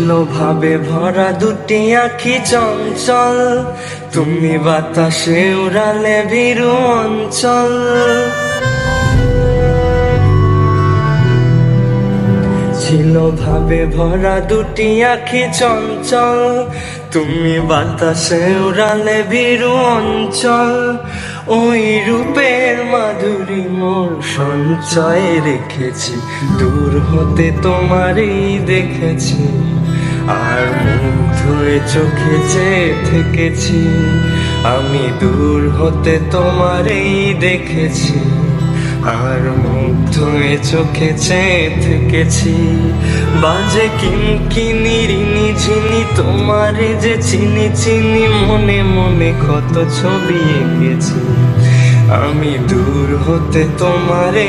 ছিল ভাবে ভরা দুটি আঁখি চঞ্চল, তুমি বাতাসে উড়ালে ভীরু অঞ্চল। ছিল ভাবে ভরা দুটি আঁখি চঞ্চল, তুমি বাতাসে উড়ালে ভীরু অঞ্চল। ওই রূপের মাধুরী মোর সঞ্চয়ে রেখেছি, দূর হতে তোমারই দেখেছি, আর মুগ্ধ হয়ে চোখে চেয়ে থেকেছি। আমি দূর হতে তোমারই দেখেছি, আর মুগ্ধ হয়ে চোখে চেয়ে থেকেছি। বাজে কিনকিনি ঝিনি তোমারে যে চিনি চিনি, মনে মনে কত ছবি এঁকেছি। আমি দূর হতে তোমারে